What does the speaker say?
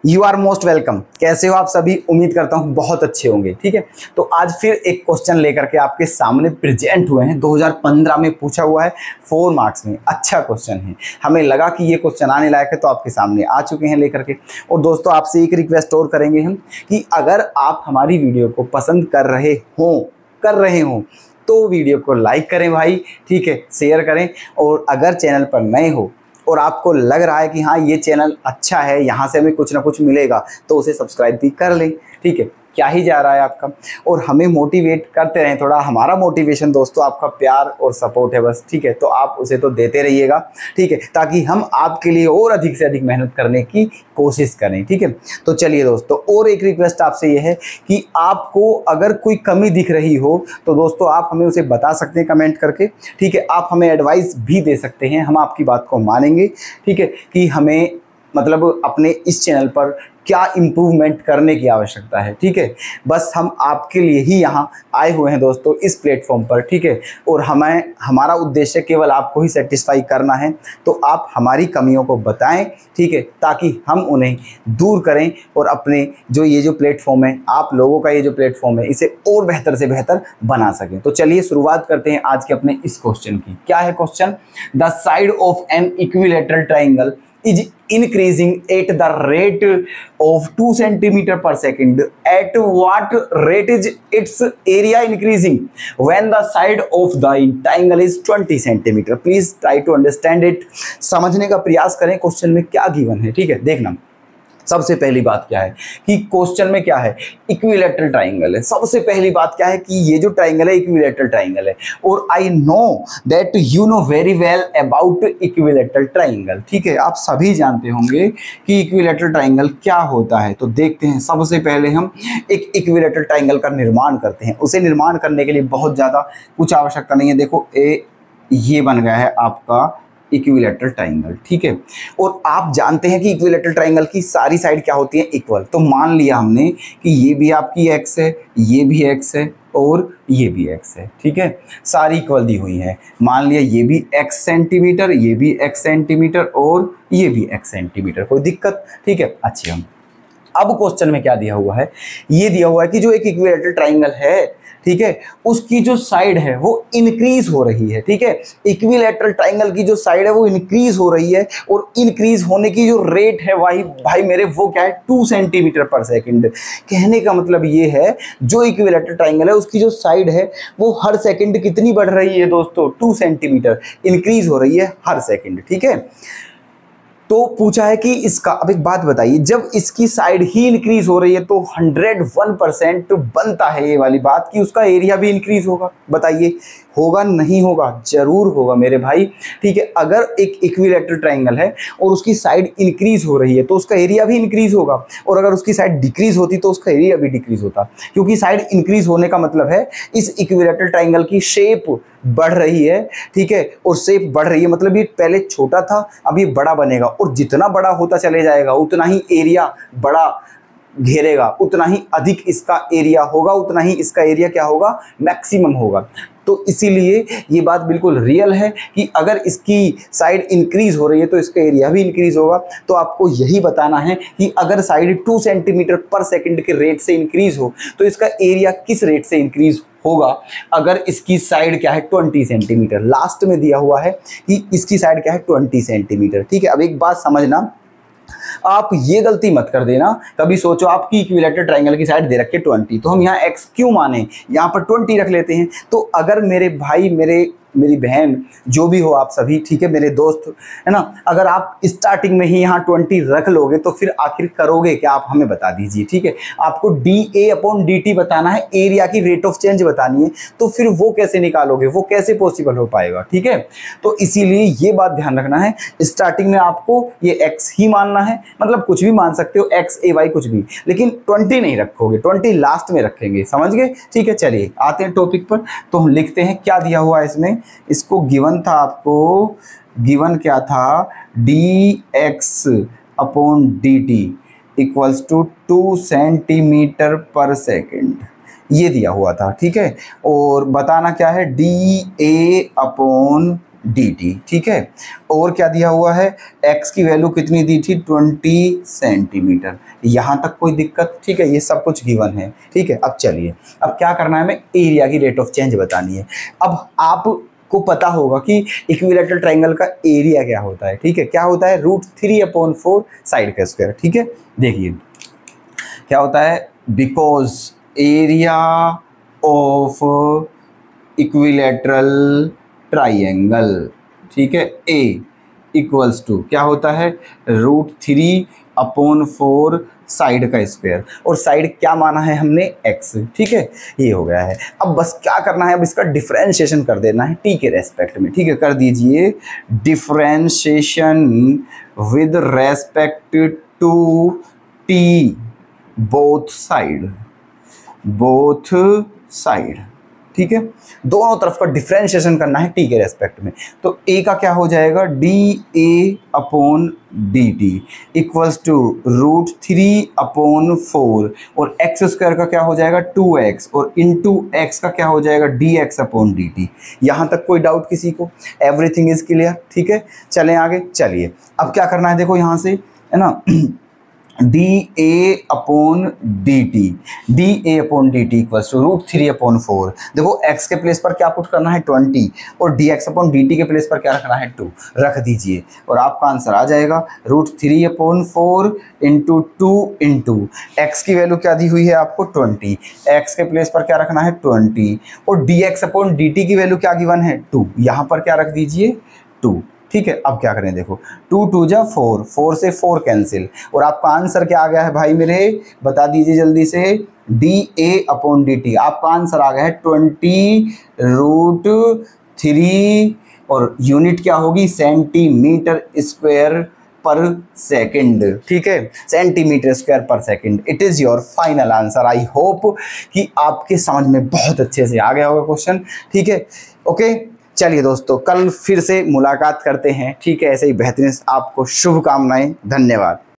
You are most welcome. कैसे हो आप सभी? उम्मीद करता हूँ बहुत अच्छे होंगे। ठीक है, तो आज फिर एक क्वेश्चन लेकर के आपके सामने प्रेजेंट हुए हैं। 2015 में पूछा हुआ है, 4 मार्क्स में। अच्छा क्वेश्चन है, हमें लगा कि ये क्वेश्चन आने लायक है, तो आपके सामने आ चुके हैं लेकर के। और दोस्तों, आपसे एक रिक्वेस्ट और करेंगे हम कि अगर आप हमारी वीडियो को पसंद कर रहे हो तो वीडियो को लाइक करें भाई, ठीक है, शेयर करें। और अगर चैनल पर नए हो और आपको लग रहा है कि हाँ ये चैनल अच्छा है, यहाँ से हमें कुछ ना कुछ मिलेगा, तो उसे सब्सक्राइब भी कर लें। ठीक है, क्या ही जा रहा है आपका। और हमें मोटिवेट करते रहें थोड़ा। हमारा मोटिवेशन दोस्तों आपका प्यार और सपोर्ट है बस। ठीक है, तो आप उसे तो देते रहिएगा, ठीक है, ताकि हम आपके लिए और अधिक से अधिक मेहनत करने की कोशिश करें। ठीक है, तो चलिए दोस्तों, और एक रिक्वेस्ट आपसे ये है कि आपको अगर कोई कमी दिख रही हो तो दोस्तों आप हमें उसे बता सकते हैं कमेंट करके। ठीक है, आप हमें एडवाइस भी दे सकते हैं, हम आपकी बात को मानेंगे। ठीक है, कि हमें मतलब अपने इस चैनल पर क्या इम्प्रूवमेंट करने की आवश्यकता है। ठीक है, बस हम आपके लिए ही यहाँ आए हुए हैं दोस्तों, इस प्लेटफॉर्म पर। ठीक है, और हमारा उद्देश्य केवल आपको ही सेटिस्फाई करना है। तो आप हमारी कमियों को बताएं, ठीक है, ताकि हम उन्हें दूर करें और अपने ये जो प्लेटफॉर्म है, आप लोगों का ये जो प्लेटफॉर्म है, इसे और बेहतर से बेहतर बना सकें। तो चलिए शुरुआत करते हैं आज के अपने इस क्वेश्चन की। क्या है question? The side of an equilateral triangle is increasing at the rate of 2 centimeter per second. At what rate is its area increasing when the side of the triangle is 20 centimeter? Please try to understand it. समझने का प्रयास करें question में क्या given है। ठीक है, देखना सबसे पहली बात क्या है कि क्वेश्चन में क्या है, इक्विलैटरल ट्राइंगल है। सबसे पहली बात क्या है कि ये जो ट्राइंगल है इक्विलैटरल ट्राइंगल है। और I know that you know very well about equilateral triangle. ठीक है, आप सभी जानते होंगे कि इक्विलैटरल ट्राइंगल क्या होता है। तो देखते हैं, सबसे पहले हम एक इक्विलैटरल ट्राइंगल का निर्माण करते हैं। उसे निर्माण करने के लिए बहुत ज़्यादा कुछ आवश्यकता नहीं है। देखो ये बन गया है आपका इक्विलैटरल ट्राइंगल। ठीक है, और आप जानते हैं कि इक्विलैटरल ट्राइंगल की सारी साइड क्या होती है, इक्वल। तो मान लिया हमने कि ये भी आपकी एक्स है, ये भी एक्स है और ये भी एक्स है। ठीक है, सारी इक्वल दी हुई है। मान लिया ये भी एक्स सेंटीमीटर, ये भी एक्स सेंटीमीटर और ये भी एक्स सेंटीमीटर। कोई दिक्कत? ठीक है, अच्छी। हम अब क्वेश्चन में क्या दिया हुआ है, ये दिया हुआ है कि जो एक इक्विलैटरल ट्राइंगल है, ठीक है, उसकी जो साइड है वो इंक्रीज हो रही है। ठीक है, इक्विलैटरल ट्राइंगल की जो साइड है वो इंक्रीज हो रही है, और इंक्रीज होने की जो रेट है भाई मेरे, वो क्या है, 2 सेंटीमीटर पर सेकंड। कहने का मतलब ये है, जो इक्विलैटरल ट्राइंगल है उसकी जो साइड है वो हर सेकंड कितनी बढ़ रही है दोस्तों, 2 सेंटीमीटर इंक्रीज हो रही है हर सेकंड। ठीक है, तो पूछा है कि इसका, अब एक बात बताइए, जब इसकी साइड ही इंक्रीज हो रही है तो 101% बनता है ये वाली बात कि उसका एरिया भी इंक्रीज होगा। बताइए, होगा नहीं होगा? जरूर होगा मेरे भाई। ठीक है, अगर एक इक्विलैटरल ट्राइंगल है और उसकी साइड इंक्रीज हो रही है तो उसका एरिया भी इंक्रीज होगा, और अगर उसकी साइड डिक्रीज होती तो उसका एरिया भी डिक्रीज होता। क्योंकि साइड इंक्रीज होने का मतलब है इस इक्विलैटरल ट्राइंगल की शेप बढ़ रही है। ठीक है, और शेप बढ़ रही है मतलब ये पहले छोटा था, अब ये बड़ा बनेगा, और जितना बड़ा होता चले जाएगा उतना ही एरिया बड़ा घेरेगा, उतना ही अधिक इसका एरिया होगा, उतना ही इसका एरिया क्या होगा, मैक्सिमम होगा। तो इसीलिए ये बात बिल्कुल रियल है कि अगर इसकी साइड इंक्रीज हो रही है तो इसका एरिया भी इंक्रीज होगा। तो आपको यही बताना है कि अगर साइड 2 सेंटीमीटर पर सेकंड के रेट से इंक्रीज हो तो इसका एरिया किस रेट से इंक्रीज होगा। अगर इसकी साइड क्या है, 20 सेंटीमीटर, लास्ट में दिया हुआ है कि इसकी साइड क्या है, 20 सेंटीमीटर। ठीक है, अब एक बात समझना, आप ये गलती मत कर देना, कभी सोचो आपकी इक्विलैटरल ट्राइंगल की साइड दे रखे 20, तो हम यहाँ x क्यों माने, यहाँ पर 20 रख लेते हैं। तो अगर मेरे भाई, मेरी बहन, जो भी हो आप सभी, ठीक है, मेरे दोस्त, है ना, अगर आप स्टार्टिंग में ही यहाँ 20 रख लोगे तो फिर आखिर करोगे क्या, आप हमें बता दीजिए। ठीक है, आपको dA/dt बताना है, एरिया की रेट ऑफ चेंज बतानी है, तो फिर वो कैसे निकालोगे, वो कैसे पॉसिबल हो पाएगा। ठीक है, तो इसीलिए ये बात ध्यान रखना है, स्टार्टिंग में आपको ये x ही मानना है, मतलब कुछ भी मान सकते हो, x a y कुछ भी, लेकिन 20 नहीं रखोगे, 20 लास्ट में रखेंगे। समझ गए? ठीक है, चलिए आते हैं टॉपिक पर। तो हम लिखते हैं क्या दिया हुआ है इसमें। इसको गिवन था, आपको गिवन क्या था, dx/dt इक्वल्स टू 2 सेंटीमीटर पर सेकेंड, ये दिया हुआ था। ठीक है, और बताना क्या है, dA/dt dt, ठीक है। और क्या दिया हुआ है, x की वैल्यू कितनी दी थी, 20 सेंटीमीटर। यहाँ तक कोई दिक्कत, ठीक है, ये सब कुछ गिवन है, ठीक है। अब चलिए, अब क्या करना है, हमें एरिया की रेट ऑफ चेंज बतानी है। अब आपको पता होगा कि इक्विलैटरल ट्रायंगल का एरिया क्या होता है, ठीक है, क्या होता है, √3/4 साइड का स्क्वायर, ठीक है। देखिए क्या होता है, because area of equilateral triangle, ठीक है, ए इक्वल्स टू क्या होता है, √3/4 साइड का स्क्वायर, और साइड क्या माना है हमने, x, ठीक है, ये हो गया है। अब बस क्या करना है, अब इसका डिफरेंशिएशन कर देना है t के रेस्पेक्ट में, ठीक है, कर दीजिए differentiation with respect to t both side, ठीक है, दोनों तरफ का डिफरेंशिएशन करना है t के रेस्पेक्ट में। तो a का क्या हो जाएगा, dA/dt इक्वल्स टू √3/4, और x स्क्वायर का क्या हो जाएगा 2x, और इंटू x का क्या हो जाएगा dx/dt। यहाँ तक कोई डाउट किसी को, एवरीथिंग इज क्लियर, ठीक है। चलें आगे, चलिए अब क्या करना है, देखो यहाँ से है ना, dA/dt इक्वल्स टू √3/4। देखो x के प्लेस पर क्या पुट करना है 20, और dx/dt के प्लेस पर क्या रखना है 2, रख दीजिए, और आपका आंसर आ जाएगा √3/4 इंटू 2 इंटू x की वैल्यू क्या दी हुई है आपको 20, x के प्लेस पर क्या रखना है 20, और dx/dt की वैल्यू क्या गिवन है 2, यहाँ पर क्या रख दीजिए 2, ठीक है। अब क्या करें, देखो 2 2 जा 4, 4 से 4 कैंसिल, और आपका आंसर क्या आ गया है भाई मेरे, बता दीजिए जल्दी से, dA/dt, आपका आंसर आ गया है 20√3, और यूनिट क्या होगी, सेंटीमीटर स्क्वायर पर सेकंड, ठीक है, सेंटीमीटर स्क्वायर पर second. It is your final answer. I hope कि आपके समझ में बहुत अच्छे से आ गया होगा क्वेश्चन, ठीक है, ओके। चलिए दोस्तों, कल फिर से मुलाकात करते हैं, ठीक है, ऐसे ही बेहतरीन, आपको शुभकामनाएं, धन्यवाद।